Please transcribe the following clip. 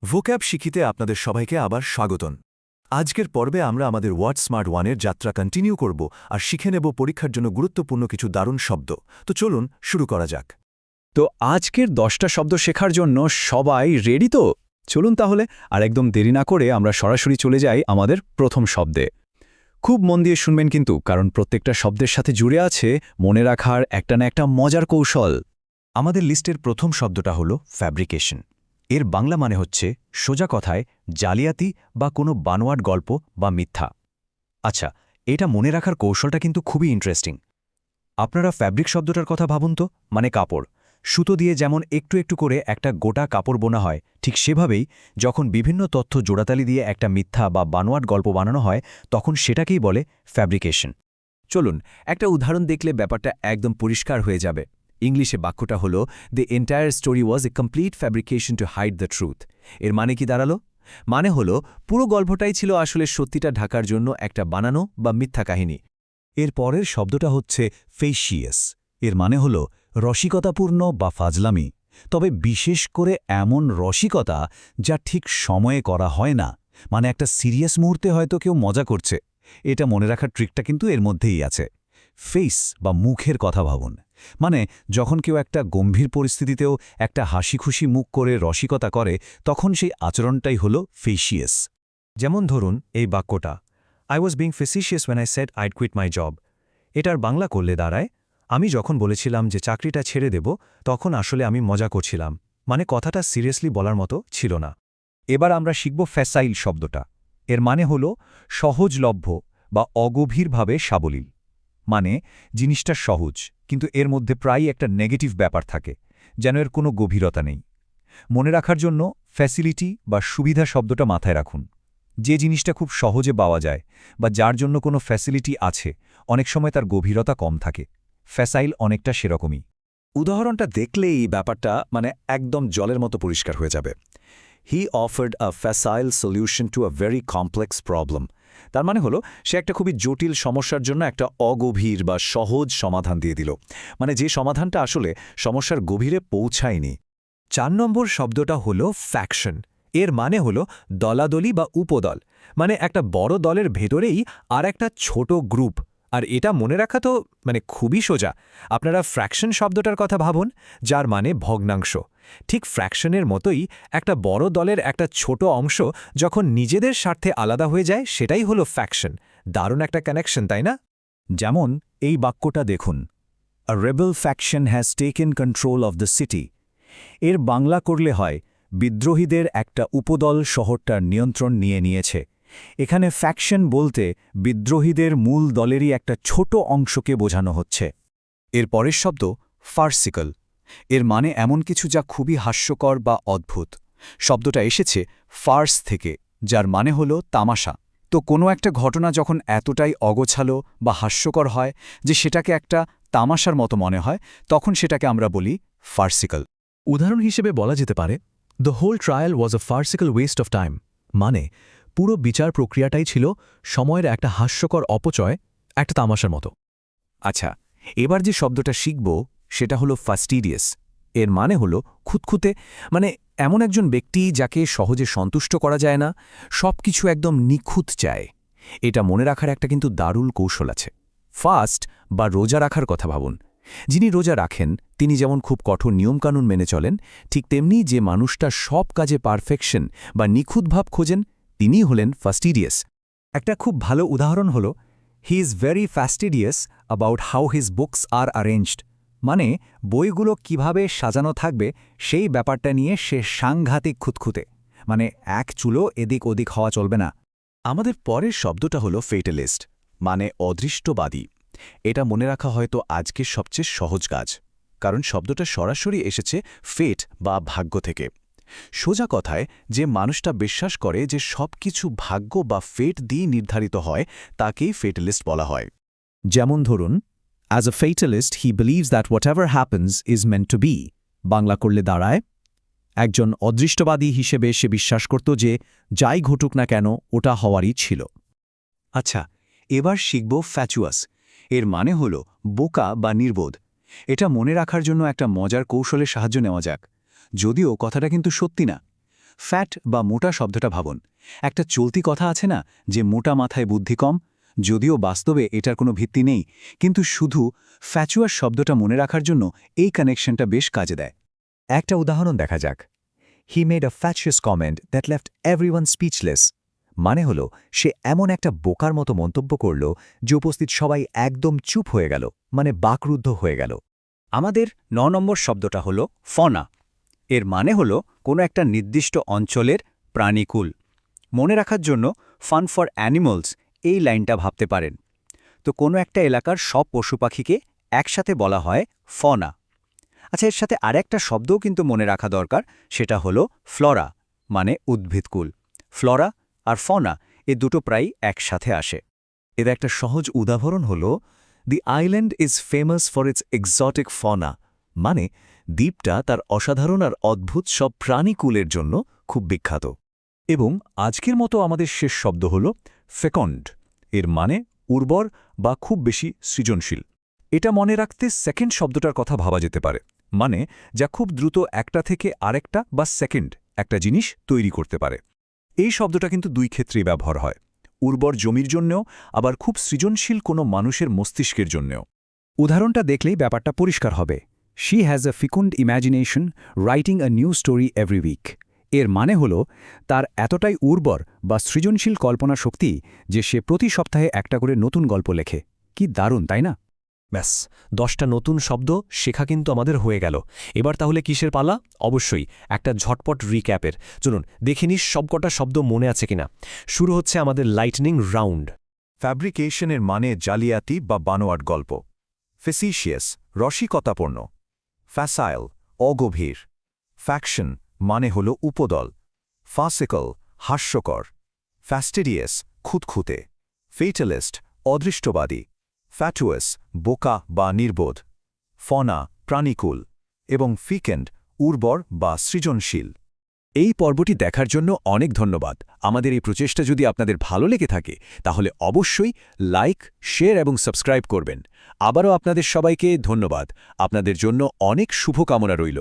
Vocab শিখিতে আপনাদের সবাইকে আবার স্বাগতন। আজকের পর্বে আমরা আমাদের ওয়ার্ড স্মার্ট ওয়ানের যাত্রা কন্টিনিউ করব আর শিখে নেব পরীক্ষার জন্য গুরুত্বপূর্ণ কিছু দারুণ শব্দ। তো চলুন শুরু করা যাক। তো আজকের 10টা শব্দ শেখার জন্য সবাই রেডি তো? চলুন তাহলে আর একদম দেরি না করে আমরা সরাসরি চলে যাই আমাদের প্রথম শব্দে। খুব মন দিয়ে শুনবেন কিন্তু, কারণ প্রত্যেকটা শব্দের সাথে জুড়ে আছে মনে রাখার একটা না একটা মজার কৌশল। আমাদের লিস্টের প্রথম শব্দটা হল ফ্যাব্রিকেশন। এর বাংলা মানে হচ্ছে সোজা কথায় জালিয়াতি বা কোনো বানোয়াট গল্প বা মিথ্যা। আচ্ছা, এটা মনে রাখার কৌশলটা কিন্তু খুবই ইন্টারেস্টিং। আপনারা ফ্যাব্রিক শব্দটার কথা ভাবুন তো, মানে কাপড়। সুতো দিয়ে যেমন একটু একটু করে একটা গোটা কাপড় বোনা হয়, ঠিক সেভাবেই যখন বিভিন্ন তথ্য জোড়াতালি দিয়ে একটা মিথ্যা বা বানোয়াট গল্প বানানো হয়, তখন সেটাকেই বলে ফ্যাব্রিকেশন। চলুন একটা উদাহরণ দেখলে ব্যাপারটা একদম পরিষ্কার হয়ে যাবে। ইংলিশে বাক্যটা হলো the entire story was a complete fabrication to hide the truth. এর মানে কি দাঁড়ালো? মানে হলো পুরো গল্পটাই ছিল আসলে সত্যিটা ঢাকার জন্য একটা বানানো বা মিথ্যা কাহিনী। এর পরের শব্দটা হচ্ছে ফেসিয়াস। এর মানে হল রসিকতাপূর্ণ বা ফাজলামি, তবে বিশেষ করে এমন রসিকতা যা ঠিক সময়ে করা হয় না, মানে একটা সিরিয়াস মুহূর্তে হয়তো কেউ মজা করছে। এটা মনে রাখার ট্রিকটা কিন্তু এর মধ্যেই আছে। ফেস বা মুখের কথা ভাবুন, মানে যখন কেউ একটা গম্ভীর পরিস্থিতিতেও একটা হাসিখুশি মুখ করে রসিকতা করে, তখন সেই আচরণটাই হল ফেসিয়াস। যেমন ধরুন এই বাক্যটা, I was being facetious when I said I'd quit my job. এটার বাংলা করলে দাঁড়ায়, আমি যখন বলেছিলাম যে চাকরিটা ছেড়ে দেব, তখন আসলে আমি মজা করছিলাম, মানে কথাটা সিরিয়াসলি বলার মতো ছিল না। এবার আমরা শিখব ফ্যাসাইল শব্দটা। এর মানে হল সহজলভ্য বা অগভীরভাবে সাবলীল। মানে জিনিসটা সহজ, কিন্তু এর মধ্যে প্রায়ই একটা নেগেটিভ ব্যাপার থাকে, যেন এর কোনো গভীরতা নেই। মনে রাখার জন্য ফ্যাসিলিটি বা সুবিধা শব্দটা মাথায় রাখুন। যে জিনিসটা খুব সহজে পাওয়া যায় বা যার জন্য কোনো ফ্যাসিলিটি আছে, অনেক সময় তার গভীরতা কম থাকে। ফ্যাসাইল অনেকটা সেরকমই। উদাহরণটা দেখলেই ব্যাপারটা মানে একদম জলের মতো পরিষ্কার হয়ে যাবে। He offered a facile solution to a very complex problem. তার মানে হলো সে একটা খুবই জটিল সমস্যার জন্য একটা অগভীর বা সহজ সমাধান দিয়ে দিল, মানে যে সমাধানটা আসলে সমস্যার গভীরে পৌঁছায়নি। 4 নম্বর শব্দটা হলো ফ্যাকশন। এর মানে হলো দলাদলি বা উপদল, মানে একটা বড় দলের ভেতরেই আর একটা ছোট গ্রুপ। আর এটা মনে রাখা তো মানে খুবই সোজা। আপনারা ফ্র্যাকশন শব্দটার কথা ভাবুন, যার মানে ভগ্নাংশ। ঠিক ফ্র্যাকশনের মতোই একটা বড় দলের একটা ছোট অংশ যখন নিজেদের স্বার্থে আলাদা হয়ে যায়, সেটাই হলো ফ্যাকশন। দারুণ একটা কানেকশন, তাই না? যেমন এই বাক্যটা দেখুন, a rebel faction has taken control of the city. এর বাংলা করলে হয় বিদ্রোহীদের একটা উপদল শহরটার নিয়ন্ত্রণ নিয়ে নিয়েছে। এখানে ফ্যাকশন বলতে বিদ্রোহীদের মূল দলেরই একটা ছোট অংশকে বোঝানো হচ্ছে। এর পরের শব্দ ফার্সিকল। এর মানে এমন কিছু যা খুবই হাস্যকর বা অদ্ভুত। শব্দটা এসেছে ফার্স থেকে, যার মানে হলো তামাশা। তো কোনো একটা ঘটনা যখন এতটাই অগোছালো বা হাস্যকর হয় যে সেটাকে একটা তামাশার মতো মনে হয়, তখন সেটাকে আমরা বলি ফার্সিকল। উদাহরণ হিসেবে বলা যেতে পারে, the whole trial was a farcical waste of time. মানে পুরো বিচার প্রক্রিয়াটাই ছিল সময়ের একটা হাস্যকর অপচয়, একটা তামাশার মতো। আচ্ছা, এবার যে শব্দটা শিখব সেটা হলো ফাস্টিডিয়াস। এর মানে হলো খুঁতখুঁতে, মানে এমন একজন ব্যক্তি যাকে সহজে সন্তুষ্ট করা যায় না, সব কিছু একদম নিখুঁত চায়। এটা মনে রাখার একটা কিন্তু দারুণ কৌশল আছে। ফাস্ট বা রোজা রাখার কথা ভাবুন। যিনি রোজা রাখেন তিনি যেমন খুব কঠোর নিয়মকানুন মেনে চলেন, ঠিক তেমনি যে মানুষটা সব কাজে পারফেকশন বা নিখুঁত ভাব খোঁজেন, তিনিই হলেন ফাস্টিডিয়াস। একটা খুব ভালো উদাহরণ হলো, he is very fastidious about how his books are arranged. মানে বইগুলো কিভাবে সাজানো থাকবে সেই ব্যাপারটা নিয়ে সে সাংঘাতিক খুঁতখুঁতে, মানে এক চুলো এদিক ওদিক হওয়া চলবে না। আমাদের পরের শব্দটা হলো ফেটালিস্ট, মানে অদৃষ্টবাদী। এটা মনে রাখা হয়তো আজকের সবচেয়ে সহজ কাজ, কারণ শব্দটা সরাসরি এসেছে ফেট বা ভাগ্য থেকে। সোজা কথায় যে মানুষটা বিশ্বাস করে যে সব কিছু ভাগ্য বা ফেট দিয়ে নির্ধারিত হয়, তাকেই ফেটালিস্ট বলা হয়। যেমন ধরুন, as a fatalist he believes that whatever happens is meant to be. Bangla করলে দাঁড়ায়, একজন অদৃষ্টবাদী হিসেবে সে বিশ্বাস করত যে যাই ঘটুক না কেন ওটা হওয়ারই ছিল। আচ্ছা, এবার শিখব ফ্যাচুয়াস। এর মানে হল বোকা বা নির্বোধ। এটা মনে রাখার জন্য একটা মজার কৌশলের সাহায্য নেওয়া যাক, যদিও কথাটা কিন্তু সত্যি না। ফ্যাট বা মোটা শব্দটা ভাবুন। একটা চলতি কথা আছে না যে মোটা মাথায় বুদ্ধি কম? যদিও বাস্তবে এটার কোনো ভিত্তি নেই, কিন্তু শুধু ফ্যাচুয়াস শব্দটা মনে রাখার জন্য এই কানেকশনটা বেশ কাজে দেয়। একটা উদাহরণ দেখা যাক। He made a fatuous comment that left everyone speechless. মানে হলো সে এমন একটা বোকার মতো মন্তব্য করল যে উপস্থিত সবাই একদম চুপ হয়ে গেল, মানে বাকরুদ্ধ হয়ে গেল। আমাদের ৯ নম্বর শব্দটা হলো ফনা। এর মানে হলো কোনো একটা নির্দিষ্ট অঞ্চলের প্রাণীকুল। মনে রাখার জন্য ফান ফর অ্যানিমালস এই লাইনটা ভাবতে পারেন। তো কোনো একটা এলাকার সব পশু পাখিকে একসাথে বলা হয় ফনা। আচ্ছা, এর সাথে আরেকটা শব্দও কিন্তু মনে রাখা দরকার, সেটা হলো ফ্লোরা, মানে উদ্ভিদকুল। ফ্লোরা আর ফনা এ দুটো প্রায় একসাথে আসে। এর একটা সহজ উদাহরণ হল the island is famous for its exotic fauna, মানে দ্বীপটা তার অসাধারণ আর অদ্ভুত সব প্রাণীকুলের জন্য খুব বিখ্যাত। এবং আজকের মতো আমাদের শেষ শব্দ হল ফেকন্ড। এর মানে উর্বর বা খুব বেশি সৃজনশীল। এটা মনে রাখতে সেকেন্ড শব্দটার কথা ভাবা যেতে পারে, মানে যা খুব দ্রুত একটা থেকে আরেকটা বা সেকেন্ড একটা জিনিস তৈরি করতে পারে। এই শব্দটা কিন্তু দুই ক্ষেত্রেই ব্যবহার হয়, উর্বর জমির জন্যও, আবার খুব সৃজনশীল কোনো মানুষের মস্তিষ্কের জন্যও। উদাহরণটা দেখলেই ব্যাপারটা পরিষ্কার হবে। She has a fecund imagination writing a new story every week. এর মানে হল তার এতটাই উর্বর বা সৃজনশীল কল্পনা শক্তি যে সে প্রতি সপ্তাহে একটা করে নতুন গল্প লেখে। কি দারুণ, তাই না? ব্যাস, 10টা নতুন শব্দ শেখা কিন্তু আমাদের হয়ে গেল। এবার তাহলে কিসের পালা? অবশ্যই একটা ঝটপট রিক্যাপের। চলুন দেখে নিস সবকটা শব্দ মনে আছে কিনা। শুরু হচ্ছে আমাদের লাইটনিং রাউন্ড। ফ্যাব্রিকেশনের মানে জালিয়াতি বা বানোয়াট গল্প। ফেসিশিয়াস, রসিকতাপূর্ণ। ফ্যাসাইল, অগভীর। ফ্যাকশন মানে হল উপদল। ফাসিকল, হাস্যকর। ফ্যাস্টিডিয়াস, খুঁতখুঁতে। ফেটালিস্ট, অদৃষ্টবাদী। ফ্যাটুয়াস, বোকা বা নির্বোধ। ফনা, প্রাণীকুল। এবং ফিকেন্ড, উর্বর বা সৃজনশীল। এই পর্বটি দেখার জন্য অনেক ধন্যবাদ। আমাদের এই প্রচেষ্টা যদি আপনাদের ভালো লেগে থাকে তাহলে অবশ্যই লাইক, শেয়ার এবং সাবস্ক্রাইব করবেন। আবারও আপনাদের সবাইকে ধন্যবাদ। আপনাদের জন্য অনেক শুভকামনা রইল।